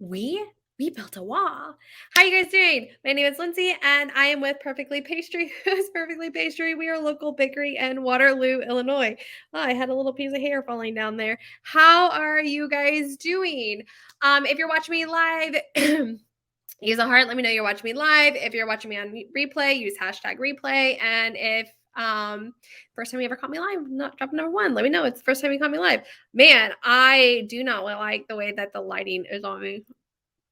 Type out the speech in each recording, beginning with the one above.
we built a wall. How you guys doing? My name is Lindsay and I am with Perfectly Pastry. Who's Perfectly Pastry? We are a local bakery in Waterloo, Illinois. Oh, I had a little piece of hair falling down there. How are you guys doing? If you're watching me live, use a heart. Let me know you're watching me live. If you're watching me on replay, use hashtag replay. And if first time you ever caught me live, not drop number one, let me know it's the first time you caught me live. Man, I do not like the way that the lighting is on me.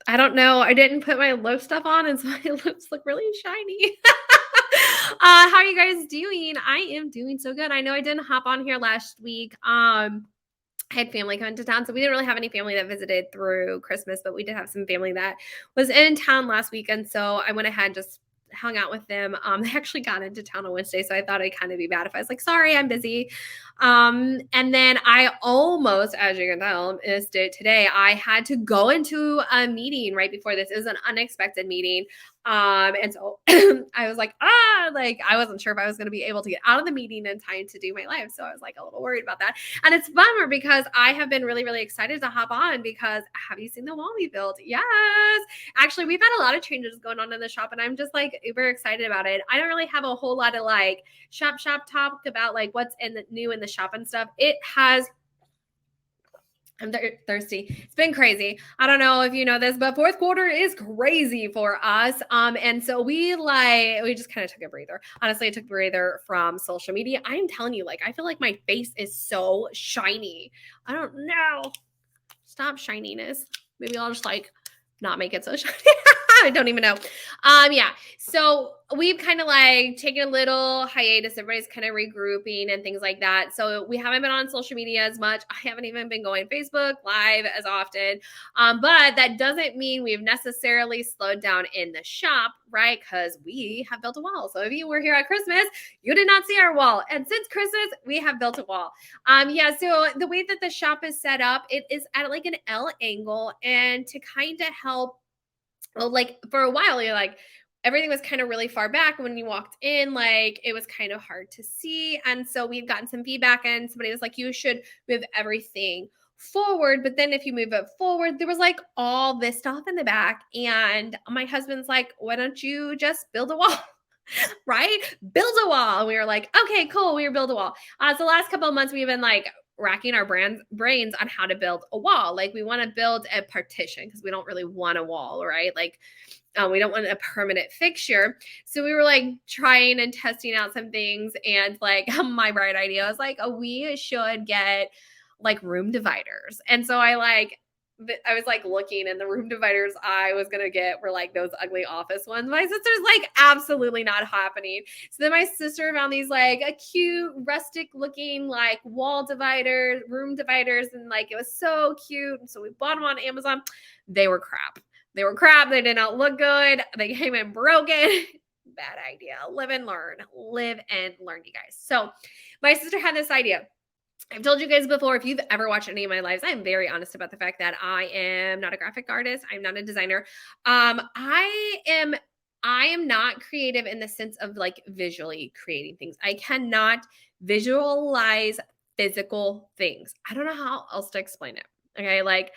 I don't know. I didn't put my lip stuff on, and so my lips look really shiny. How are you guys doing? I am doing so good. I know I didn't hop on here last week. I had family come to town, so we didn't really have any family that visited through Christmas, but we did have some family that was in town last week, and so I went ahead and just hung out with them. They actually got into town on Wednesday, so I thought it'd kind of be bad if I was like, sorry, I'm busy. And then I almost, as you can tell, missed it today. I had to go into a meeting right before this. It was an unexpected meeting. And so I was like, I wasn't sure if I was going to be able to get out of the meeting in time to do my live. So I was like a little worried about that. And it's a bummer because I have been really, really excited to hop on because have you seen the wall we built? Yes. Actually, we've had a lot of changes going on in the shop and I'm just like uber excited about it. I don't really have a whole lot of like shop talk about like what's in the new in the shop and stuff. I'm thirsty. It's been crazy. I don't know if you know this, but fourth quarter is crazy for us. And so we just kind of took a breather. Honestly, I took a breather from social media. I'm telling you, like, I feel like my face is so shiny. I don't know. Stop shininess. Maybe I'll just like not make it so shiny. I don't even know. Yeah. So we've kind of like taken a little hiatus. Everybody's kind of regrouping and things like that. So we haven't been on social media as much. I haven't even been going Facebook live as often. But that doesn't mean we've necessarily slowed down in the shop, right? Because we have built a wall. So if you were here at Christmas, you did not see our wall. And since Christmas, we have built a wall. Yeah. So the way that the shop is set up, it is at like an L angle, and to kind of help. Well, like for a while, you're like, everything was kind of really far back when you walked in, like it was kind of hard to see. And so we've gotten some feedback, and somebody was like, you should move everything forward. But then if you move it forward, there was like all this stuff in the back. And my husband's like, why don't you just build a wall? Right? Build a wall. And we were like, okay, cool. We build a wall. So the last couple of months, we've been like racking our brains on how to build a wall. Like we want to build a partition because we don't really want a wall, right? Like we don't want a permanent fixture. So we were like trying and testing out some things. And like my bright idea was like, we should get like room dividers. And so I was like looking, and the room dividers I was going to get were like those ugly office ones. My sister's like, absolutely not happening. So then my sister found these like a cute rustic looking like wall dividers, room dividers. And like, it was so cute. And so we bought them on Amazon. They were crap. They did not look good. They came in broken. Bad idea. Live and learn, you guys. So my sister had this idea. I've told you guys before, if you've ever watched any of my lives, I'm very honest about the fact that I am not a graphic artist. I'm not a designer. I am not creative in the sense of like visually creating things. I cannot visualize physical things. I don't know how else to explain it. Okay. Like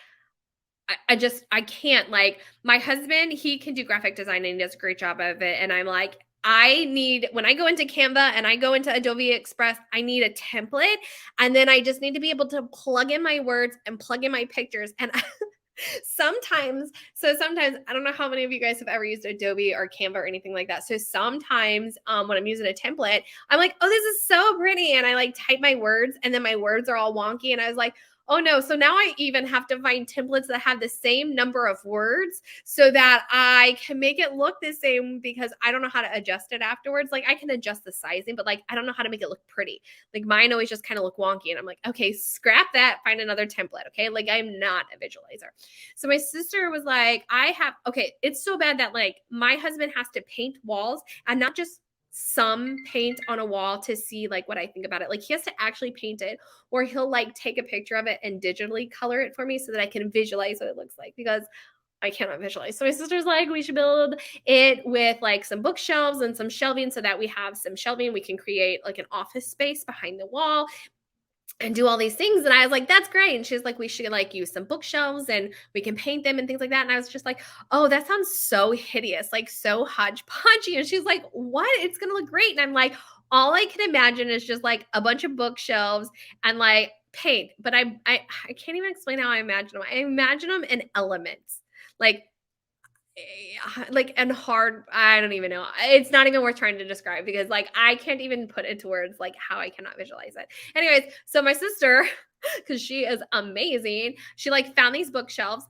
I can't. Like my husband, he can do graphic design and he does a great job of it. And I'm like, when I go into Canva and I go into Adobe Express, I need a template. And then I just need to be able to plug in my words and plug in my pictures. And sometimes, I don't know how many of you guys have ever used Adobe or Canva or anything like that. So sometimes when I'm using a template, I'm like, oh, this is so pretty. And I like type my words and then my words are all wonky. And I was like, oh no. So now I even have to find templates that have the same number of words so that I can make it look the same, because I don't know how to adjust it afterwards. Like I can adjust the sizing, but like, I don't know how to make it look pretty. Like mine always just kind of look wonky. And I'm like, okay, scrap that, find another template. Okay. Like I'm not a visualizer. So my sister was like, it's so bad that like my husband has to paint walls, and not just some paint on a wall to see like what I think about it. Like he has to actually paint it, or he'll like take a picture of it and digitally color it for me so that I can visualize what it looks like, because I cannot visualize. So my sister's like, we should build it with like some bookshelves and some shelving so that we have some shelving. We can create like an office space behind the wall. and do all these things. And I was like, that's great. And she's like, we should like use some bookshelves and we can paint them and things like that. And I was just like, oh, that sounds so hideous, like so hodgepodgey. And she's like, what? It's gonna look great. And I'm like, all I can imagine is just like a bunch of bookshelves and like paint. But I can't even explain how I imagine them. I imagine them in elements. Like and hard, I don't even know, it's not even worth trying to describe because like I can't even put into words like how I cannot visualize it. Anyways, so my sister, because she is amazing, she like found these bookshelves,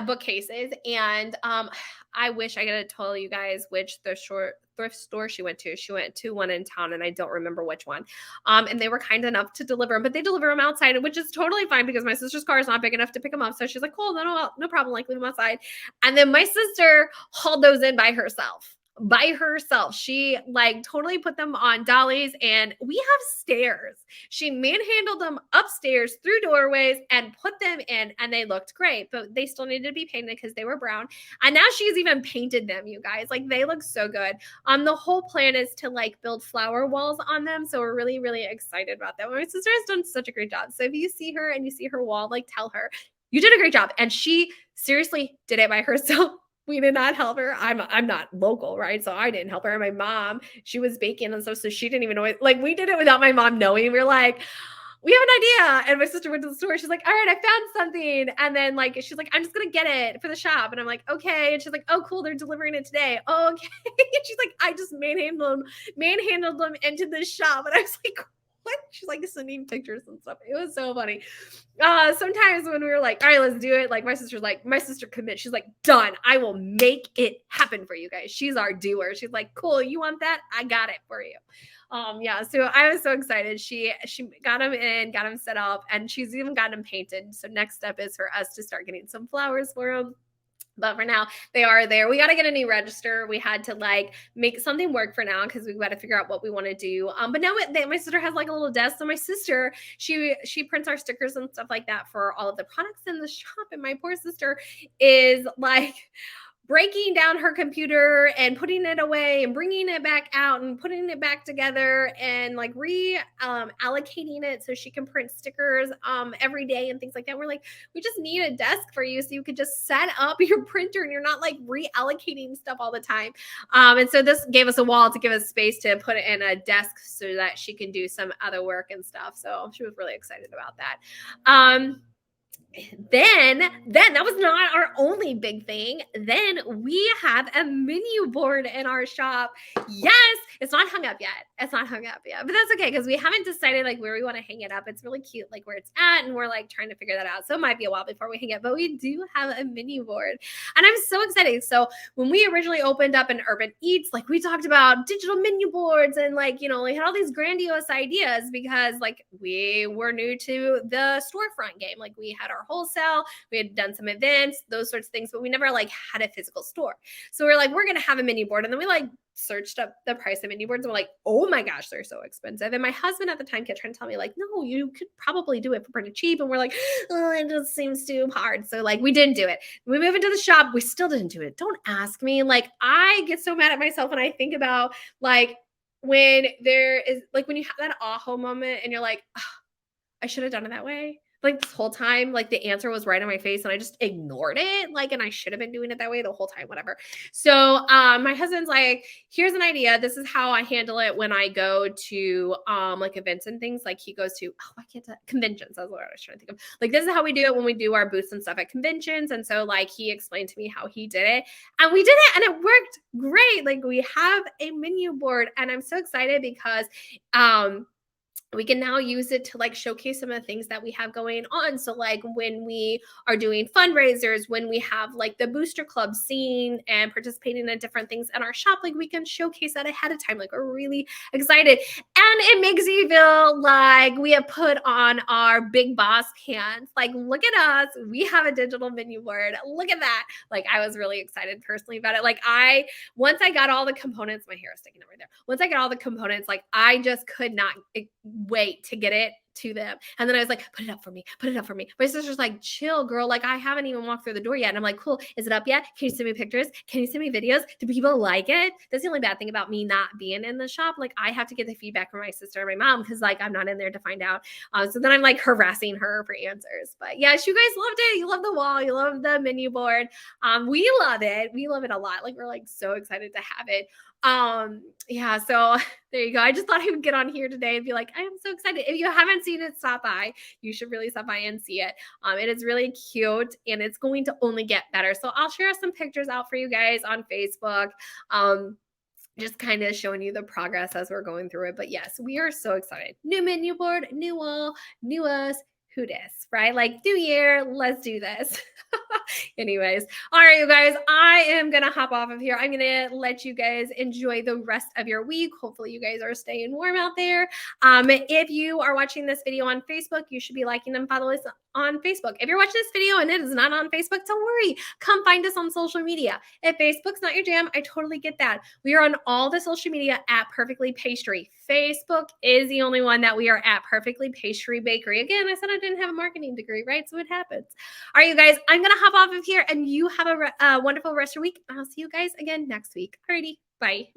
bookcases, and I wish I could tell you guys which thrift store she went to. She went to one in town and I don't remember which one. And they were kind enough to deliver them, but they deliver them outside, which is totally fine because my sister's car is not big enough to pick them up. So she's like, cool, no problem, like leave them outside. And then my sister hauled those in by herself. By herself. She like totally put them on dollies, and we have stairs. She manhandled them upstairs through doorways and put them in, and they looked great, but they still needed to be painted because they were brown. And now she's even painted them, you guys. Like they look so good. The whole plan is to like build flower walls on them. So we're really, really excited about that. My sister has done such a great job. So if you see her and you see her wall, like tell her, you did a great job. And she seriously did it by herself. We did not help her. I'm not local, right? So I didn't help her. My mom, she was baking and stuff, so she didn't even know it. Like we did it without my mom knowing. We were like, we have an idea. And my sister went to the store. She's like, all right, I found something. And then like, she's like, I'm just gonna get it for the shop. And I'm like, okay. And she's like, oh, cool, they're delivering it today. Oh, okay. And she's like, I just manhandled them into the shop. And I was like, what? She's like sending pictures and stuff. It was so funny. Sometimes when we were like, all right, let's do it, like my sister commit. She's like, done. I will make it happen for you guys. She's our doer. She's like, cool, you want that? I got it for you. Yeah, so I was so excited. She got them in, got them set up, and she's even got them painted. So next step is for us to start getting some flowers for them. But for now, they are there. We got to get a new register. We had to like make something work for now because we've got to figure out what we want to do. But now my sister has like a little desk. So my sister, she prints our stickers and stuff like that for all of the products in the shop. And my poor sister is like breaking down her computer and putting it away and bringing it back out and putting it back together and like allocating it so she can print stickers every day and things like that. We're like, we just need a desk for you so you could just set up your printer and you're not like reallocating stuff all the time. And so this gave us a wall to give us space to put it in a desk so that she can do some other work and stuff. So she was really excited about that. Then that was not our only big thing. Then we have a menu board in our shop. Yes, it's not hung up yet. But that's okay because we haven't decided like where we want to hang it up. It's really cute, like where it's at, and we're like trying to figure that out. So it might be a while before we hang it, but we do have a menu board, and I'm so excited. So when we originally opened up in Urban Eats, like we talked about digital menu boards and like we had all these grandiose ideas because like we were new to the storefront game. Like we had our wholesale, we had done some events, those sorts of things, but we never like had a physical store. So we're like, we're gonna have a menu board, and then we like searched up the price of menu boards and we're like, oh my gosh, they're so expensive. And my husband at the time kept trying to tell me like, no, you could probably do it for pretty cheap. And we're like, oh, it just seems too hard. So like we didn't do it. We moved into the shop, we still didn't do it. Don't ask me. Like I get so mad at myself when I think about like when there is like when you have that aha moment and you're like, oh, I should have done it that way. Like this whole time, like the answer was right in my face and I just ignored it. Like, and I should have been doing it that way the whole time, whatever. So my husband's like, here's an idea. This is how I handle it when I go to like events and things. Like he goes to, conventions. That's what I was trying to think of. Like this is how we do it when we do our booths and stuff at conventions. And so like he explained to me how he did it and we did it and it worked great. Like we have a menu board and I'm so excited because we can now use it to like showcase some of the things that we have going on. So like when we are doing fundraisers, when we have like the booster club scene and participating in different things in our shop, like we can showcase that ahead of time. Like we're really excited. And it makes you feel like we have put on our big boss pants. Like, look at us. We have a digital menu board. Look at that. Like I was really excited personally about it. Like once I got all the components, my hair is sticking over there. Once I got all the components, like I just could not wait to get it to them. And then I was like, put it up for me, put it up for me. My sister's like, chill, girl. Like, I haven't even walked through the door yet. And I'm like, cool. Is it up yet? Can you send me pictures? Can you send me videos? Do people like it? That's the only bad thing about me not being in the shop. Like, I have to get the feedback from my sister and my mom because, like, I'm not in there to find out. So then I'm like harassing her for answers. But yes, you guys loved it. You love the wall. You love the menu board. We love it. We love it a lot. Like, we're like so excited to have it. Yeah, so there you go. I just thought I would get on here today and be like, I am so excited. If you haven't seen it, stop by. You should really stop by and see it. It is really cute and it's going to only get better. So I'll share some pictures out for you guys on Facebook. Just kind of showing you the progress as we're going through it. But yes, we are so excited. New menu board, new wall, new us. Who dis, right? Like, new year, let's do this. Anyways, all right, you guys, I am going to hop off of here. I'm going to let you guys enjoy the rest of your week. Hopefully you guys are staying warm out there. If you are watching this video on Facebook, you should be liking and following us on Facebook. If you're watching this video and it is not on Facebook, don't worry. Come find us on social media. If Facebook's not your jam, I totally get that. We are on all the social media at Perfectly Pastry. Facebook is the only one that we are at, Perfectly Pastry Bakery. Again, I said I didn't have a marketing degree, right? So it happens. All right, you guys, I'm going to hop off of here and you have a wonderful rest of your week. I'll see you guys again next week. Alrighty, bye.